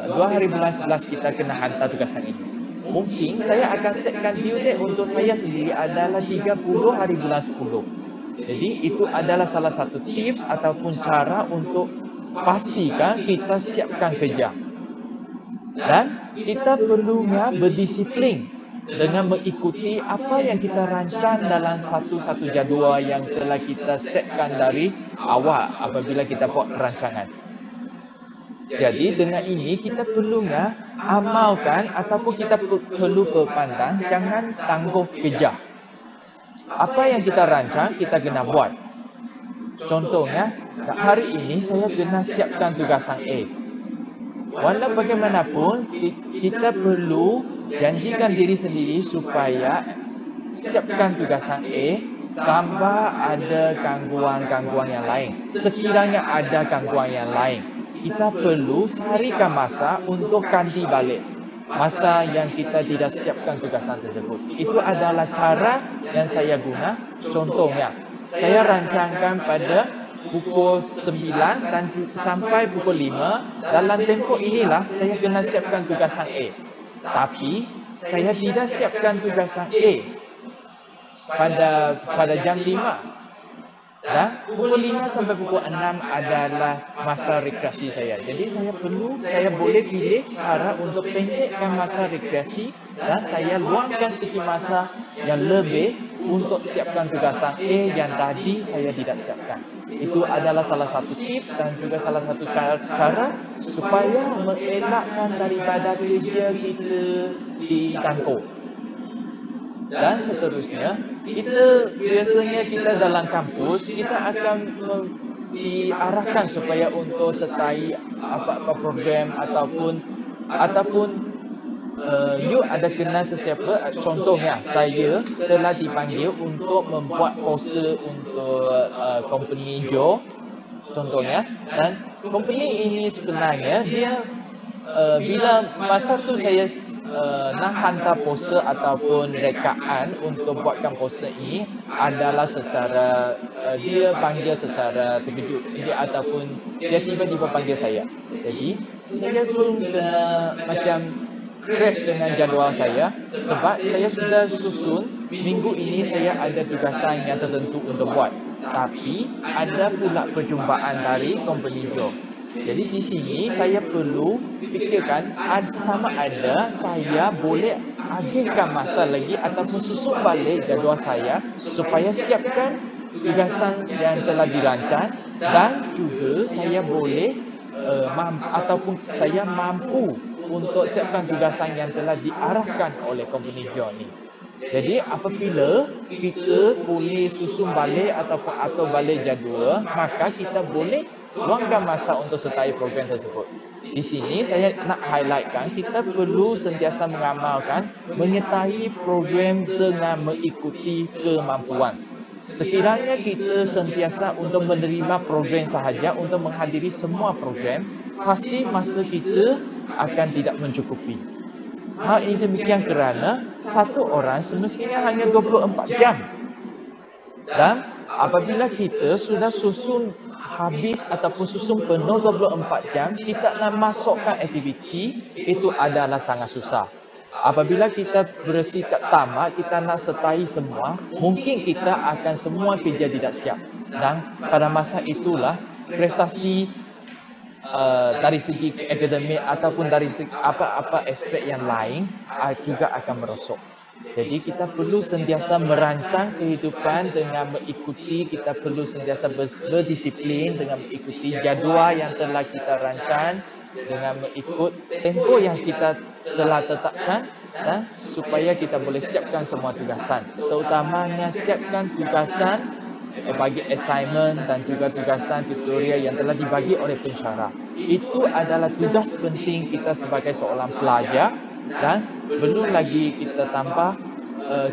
2 hari bulan 11 kita kena hantar tugasan ini. Mungkin saya akan setkan due date untuk saya sendiri adalah 30 hari bulan 10. Jadi itu adalah salah satu tips ataupun cara untuk pastikan kita siapkan kerja. Dan kita perlunya berdisiplin dengan mengikuti apa yang kita rancang dalam satu-satu jadual yang telah kita setkan dari awal apabila kita buat perancangan. Jadi dengan ini kita perlunya amalkan ataupun kita perlu berpandang jangan tangguh kerja. Apa yang kita rancang kita kena buat. Contohnya hari ini saya kena siapkan tugasan A. Walau bagaimanapun kita perlu janjikan diri sendiri supaya siapkan tugasan A tanpa ada gangguan-gangguan yang lain. Sekiranya ada gangguan yang lain, kita perlu carikan masa untuk ganti balik masa yang kita tidak siapkan tugasan tersebut. Itu adalah cara yang saya guna. Contohnya, saya rancangkan pada pukul 9 dan sampai pukul 5. Dalam tempoh inilah saya kena siapkan tugasan A. Tapi saya tidak siapkan tugasan A pada jam 5. Dan pukul 5 sampai pukul 6 adalah masa rekreasi saya. Jadi saya boleh pilih cara untuk pendekkan masa rekreasi dan saya luangkan sedikit masa yang lebih untuk siapkan tugasan A yang tadi saya tidak siapkan. Itu adalah salah satu tips dan juga salah satu cara supaya mengelakkan daripada kerja kita ditangguh. Dan seterusnya, biasanya kita dalam kampus, kita akan diarahkan supaya untuk sertai apa-apa program ataupun you ada kenal sesiapa. Contohnya, saya telah dipanggil untuk membuat poster untuk company Joe. Contohnya, dan company ini sebenarnya dia bila masa tu saya nak hantar poster ataupun rekaan untuk buatkan poster ini adalah secara dia panggil secara terkejut ataupun dia tiba-tiba panggil saya. Jadi saya pun kena macam crash dengan jadual saya sebab saya sudah susun minggu ini saya ada tugasan yang tertentu untuk buat. Tapi ada pula perjumpaan dari company job. Jadi di sini saya perlu fikirkan sama ada saya boleh agihkan masa lagi ataupun susun balik jadual saya supaya siapkan tugasan yang telah dirancang, dan juga saya boleh ataupun saya mampu untuk siapkan tugasan yang telah diarahkan oleh company job ni. Jadi apabila kita boleh susun balik ataupun atur balik jadual, maka kita boleh luangkan masa untuk sertai program tersebut. Di sini saya nak highlightkan kita perlu sentiasa mengamalkan menyertai program dengan mengikuti kemampuan. Sekiranya kita sentiasa untuk menerima program sahaja untuk menghadiri semua program, pasti masa kita akan tidak mencukupi. Hal ini demikian kerana satu orang semestinya hanya 24 jam. Dan apabila kita sudah susun habis ataupun susun penuh 24 jam, kita nak masukkan aktiviti, itu adalah sangat susah. Apabila kita bersikap tamat, kita nak sertai semua, mungkin kita akan semua kerja tidak siap. Dan pada masa itulah prestasi dari segi akademik ataupun dari segi apa-apa aspek yang lain juga akan merosot. Jadi kita perlu sentiasa merancang kehidupan dengan mengikuti, kita perlu sentiasa berdisiplin dengan mengikuti jadual yang telah kita rancang, dengan mengikut tempoh yang kita telah tetapkan, dan supaya kita boleh siapkan semua tugasan. Terutamanya siapkan tugasan bagi assignment dan juga tugasan tutorial yang telah dibagi oleh pensyarah. Itu adalah tugas penting kita sebagai seorang pelajar, dan belum lagi kita tambah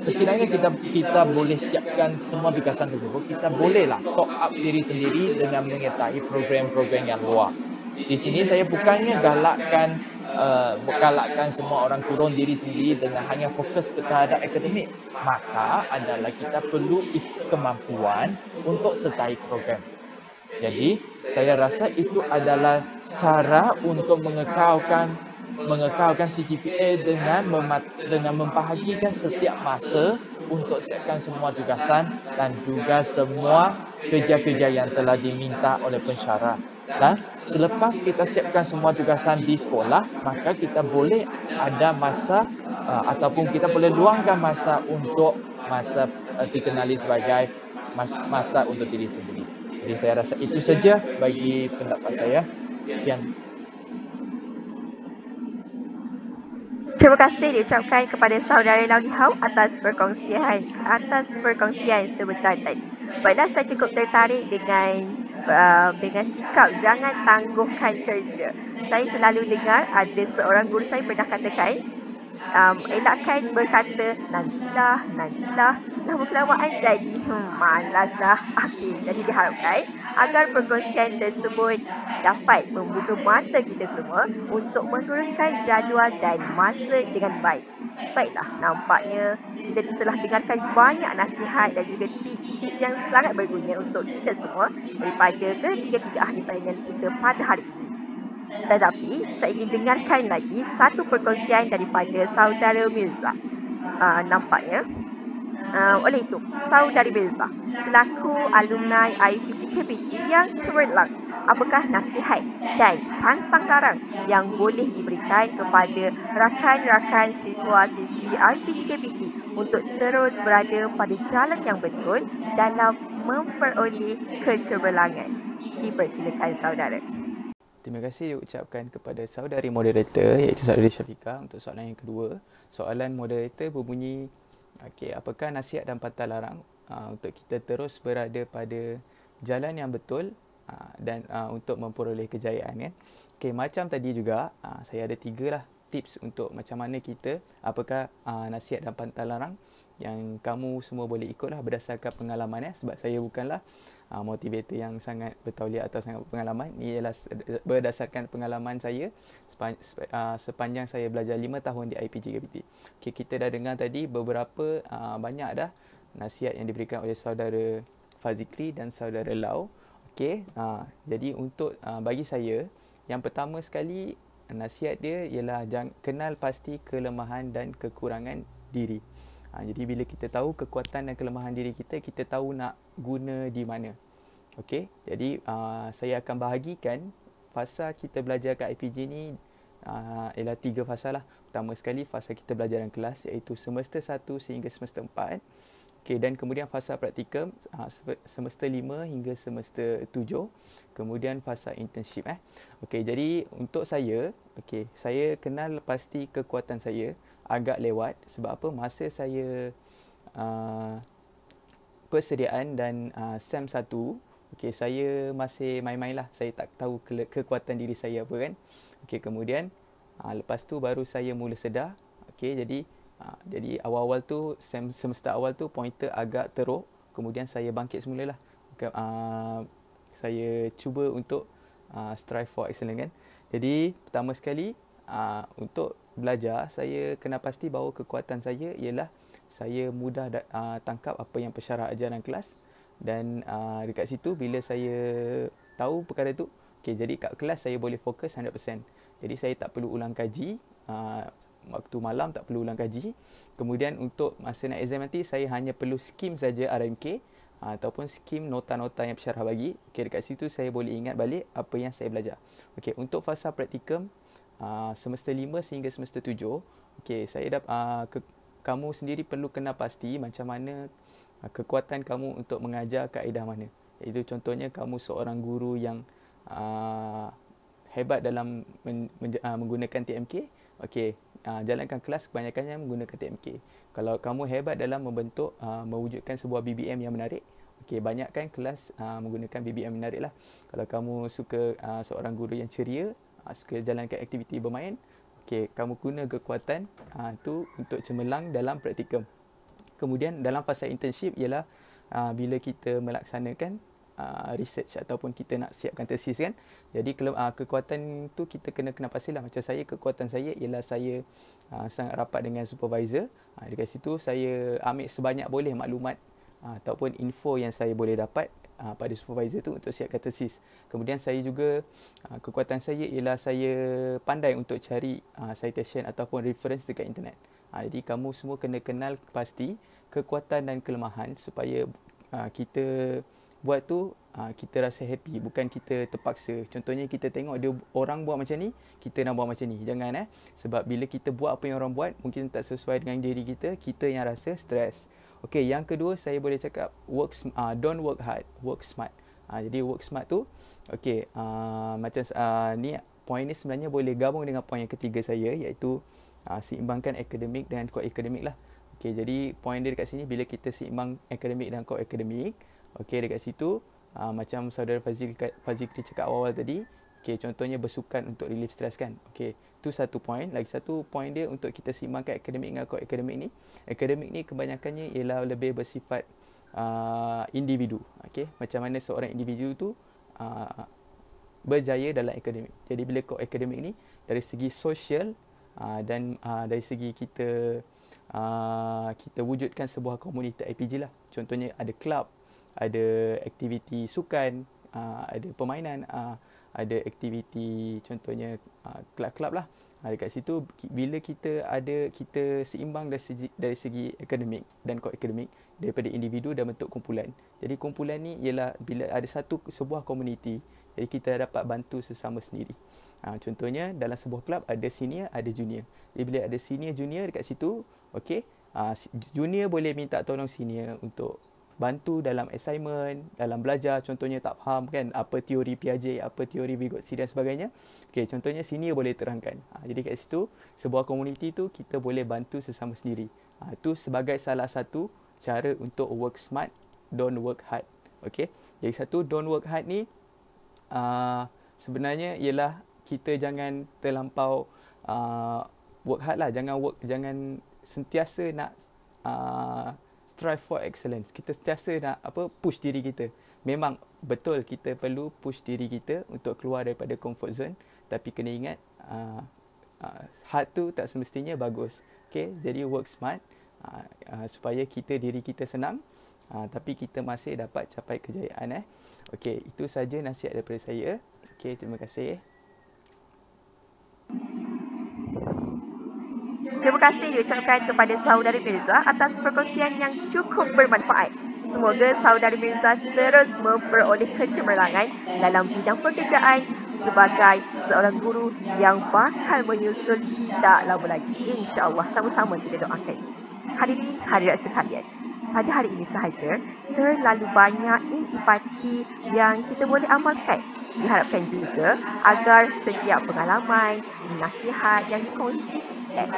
sekiranya kita boleh siapkan semua tugasan tersebut, kita bolehlah top up diri sendiri dengan menyertai program-program yang luar. Di sini saya bukannya galakkan semua orang kurung diri sendiri dengan hanya fokus terhadap akademik. Maka adalah kita perlu ikut kemampuan untuk sertai program. Jadi saya rasa itu adalah cara untuk mengekalkan CGPA dengan membahagikan setiap masa untuk siapkan semua tugasan dan juga semua kerja-kerja yang telah diminta oleh pensyarah. Dan selepas kita siapkan semua tugasan di sekolah, maka kita boleh ada masa ataupun kita boleh luangkan masa untuk masa dikenali sebagai masa untuk diri sendiri. Jadi saya rasa itu saja bagi pendapat saya. Sekian. Terima kasih diucapkan kepada saudara Launi Hau atas perkongsian sebentar tadi. Baiklah, saya cukup tertarik dengan sikap jangan tangguhkan kerja. Saya selalu dengar ada seorang guru saya pernah katakan, elakkan berkata nantilah, lama-kelamaan jadi malas dah. Okey, jadi diharapkan agar perkongsian tersebut dapat membuka mata kita semua untuk menguruskan jadual dan masa dengan baik. Baiklah, nampaknya kita telah dengarkan banyak nasihat dan juga tips yang sangat berguna untuk kita semua daripada ketiga-tiga ahli panel kita pada hari ini. Tetapi saya ingin dengarkan lagi satu perkongsian daripada saudara Mirza. Nampaknya oleh itu, saudari Mirza selaku alumni IPPKBT yang cemerlang, apakah nasihat dan pantang larang yang boleh diberikan kepada rakan-rakan siswa-siswi IPPKBT untuk terus berada pada jalan yang betul dalam memperoleh kecemerlangan? Dipersilakan saudara. Terima kasih diucapkan kepada saudari moderator iaitu saudari Syafiqah untuk soalan yang kedua. Soalan moderator berbunyi, okey, apakah nasihat dan pantang larang untuk kita terus berada pada jalan yang betul dan untuk memperoleh kejayaan, kan? Okey, macam tadi juga saya ada 3 lah tips untuk macam mana kita, apakah nasihat dan pantang larang yang kamu semua boleh ikutlah berdasarkan pengalaman, sebab saya bukanlah motivator yang sangat bertauliah atau sangat berpengalaman. Ini ialah berdasarkan pengalaman saya sepanjang saya belajar 5 tahun di IPGKBT. Okay, kita dah dengar tadi beberapa banyak dah nasihat yang diberikan oleh saudara Fazikri dan saudara Lau. Okay, jadi untuk bagi saya, yang pertama sekali nasihat dia ialah kenal pasti kelemahan dan kekurangan diri. Jadi bila kita tahu kekuatan dan kelemahan diri kita, kita tahu nak guna di mana. Okey, jadi saya akan bahagikan fasa kita belajar kat IPG ni ialah 3 fasa lah. Pertama sekali fasa kita belajar dalam kelas, iaitu semester 1 sehingga semester 4. Okey, dan kemudian fasa praktikum semester 5 hingga semester 7. Kemudian fasa internship. Okey, jadi untuk saya, saya kenal pasti kekuatan saya agak lewat. Sebab apa? Masa saya persediaan dan SEM 1, saya masih main-main lah. Saya tak tahu kekuatan diri saya apa kan. Kemudian lepas tu baru saya mula sedar. Jadi awal-awal tu, semester awal tu pointer agak teruk. Kemudian saya bangkit semula lah. Saya cuba untuk strive for excellence kan. Jadi pertama sekali untuk belajar, saya kena pasti bahawa kekuatan saya ialah saya mudah tangkap apa yang pensyarah ajar dalam kelas. Dan dekat situ bila saya tahu perkara tu, jadi kat kelas saya boleh fokus 100%. Jadi saya tak perlu ulang kaji, waktu malam tak perlu ulang kaji. Kemudian untuk masa nak exam nanti, saya hanya perlu skim saja RMK ataupun skim nota-nota yang pensyarah bagi. Dekat situ saya boleh ingat balik apa yang saya belajar. Untuk fasa praktikum semester 5 sehingga semester 7, saya kamu sendiri perlu kena pasti macam mana kekuatan kamu untuk mengajar kaedah mana. Itu contohnya kamu seorang guru yang hebat dalam menggunakan TMK. Jalankan kelas kebanyakannya menggunakan TMK. Kalau kamu hebat dalam mewujudkan sebuah BBM yang menarik, banyakkan kelas menggunakan BBM menarik lah. Kalau kamu suka seorang guru yang ceria, suka jalankan aktiviti bermain, kamu guna kekuatan tu untuk cemerlang dalam praktikum. Kemudian dalam fasa internship ialah bila kita melaksanakan research ataupun kita nak siapkan tesis kan. Jadi kekuatan tu kita kena pastilah. Macam saya, kekuatan saya ialah saya sangat rapat dengan supervisor. Dekat situ saya ambil sebanyak boleh maklumat ataupun info yang saya boleh dapat pada supervisor tu untuk siapkan tesis. Kemudian saya juga kekuatan saya ialah saya pandai untuk cari citation ataupun reference dekat internet. Jadi kamu semua kena kenal pasti kekuatan dan kelemahan supaya kita buat tu kita rasa happy, bukan kita terpaksa. Contohnya kita tengok dia orang buat macam ni, kita nak buat macam ni. Jangan sebab bila kita buat apa yang orang buat mungkin tak sesuai dengan diri kita, kita yang rasa stres. Yang kedua saya boleh cakap don't work hard, work smart. Jadi work smart tu macam ni, poin ni sebenarnya boleh gabung dengan poin yang ketiga saya, iaitu seimbangkan akademik dengan co-akademik lah. Jadi poin dia dekat sini, bila kita seimbang akademik dan co-akademik, dekat situ macam saudara Fazikri cakap awal tadi, contohnya bersukan untuk relief stres kan. Tu satu poin. Lagi satu poin dia untuk kita seimbangkan akademik dengan co-akademik ni. Akademik ni kebanyakannya ialah lebih bersifat individu. Macam mana seorang individu tu berjaya dalam akademik. Jadi bila co-akademik ni dari segi sosial dan dari segi kita wujudkan sebuah komuniti IPG lah. Contohnya ada kelab, ada aktiviti sukan, ada permainan, ada aktiviti contohnya kelab-kelab lah. Dekat situ bila kita seimbang dari segi akademik dan co-akademik daripada individu dan bentuk kumpulan. Jadi kumpulan ni ialah bila ada sebuah komuniti, jadi kita dapat bantu sesama sendiri. Contohnya dalam sebuah kelab ada senior, ada junior. Jadi bila ada senior junior dekat situ, junior boleh minta tolong senior untuk bantu dalam assignment, dalam belajar. Contohnya tak faham kan apa teori Piaget, apa teori Vygotsky dan sebagainya. Contohnya senior boleh terangkan. Jadi kat situ sebuah komuniti tu kita boleh bantu sesama sendiri. Itu sebagai salah satu cara untuk work smart, don't work hard. Jadi satu don't work hard ni sebenarnya ialah kita jangan terlampau work hard lah. Jangan sentiasa nak strive for excellence. Kita sentiasa nak push diri kita. Memang betul kita perlu push diri kita untuk keluar daripada comfort zone, tapi kena ingat hard tu tak semestinya bagus. Jadi work smart supaya diri kita senang, tapi kita masih dapat capai kejayaan. Itu saja nasihat daripada saya. Terima kasih. Terima kasih diucapkan kepada saudari Mirza atas perkongsian yang cukup bermanfaat. Semoga saudari Mirza terus memperoleh kecemerlangan dalam bidang pekerjaan sebagai seorang guru yang bakal menyusul tidak lama lagi. InsyaAllah, sama-sama kita doakan. Hadirin hadirat sekalian, pada hari ini sahaja, terlalu banyak intipati yang kita boleh amalkan. Diharapkan juga agar setiap pengalaman, nasihat yang dikongsikan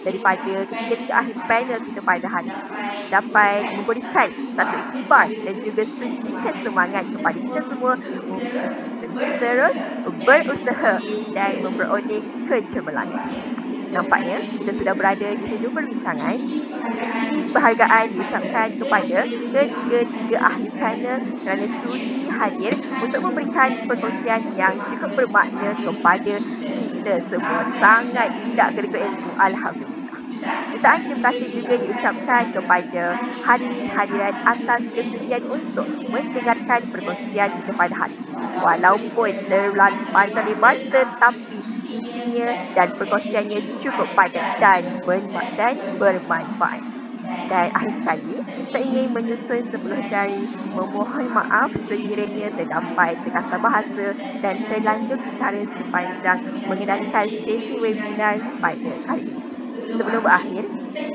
daripada ketiga-tiga ahli panel kita pada hari ini dapat memberikan satu iktibar dan juga sedikit semangat kepada kita semua untuk terus berusaha dan memperoleh kecemerlangan. Nampaknya kita sudah berada di hujung perbincangan. Penghargaan diucapkan kepada ketiga ahli panel kerana sudi hadir untuk memberikan perkongsian yang cukup bermakna kepada kita semua. Sangat tidak kira-kira ilmu, alhamdulillah. Jutaan terima kasih juga diucapkan kepada hadirin hadirat atas kesediaan untuk mendengarkan perkongsian kita pada hari ini. Walaupun terlalu panjang lebar, tetapi isinya dan perkongsiannya cukup padat dan bermanfaat. Dan akhir sekali, saya ingin menyusun sebelah jari memohon maaf sekiranya terdapat kekasar bahasa dan terlanjur bicara sepanjang mengendalikan sesi webinar pada hari ini. Sebelum berakhir,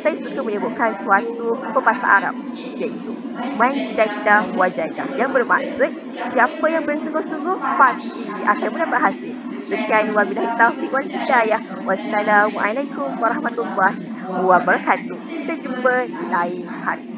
saya suka menyebutkan suatu pepatah Arab, iaitu Man jaddah wa jaddah, yang bermaksud siapa yang bersungguh-sungguh pasti akan mendapat hasil. Sekian wabillahi taufiq wal hidayah. Wassalamualaikum warahmatullahi wabarakatuh. Kita jumpa lain hari.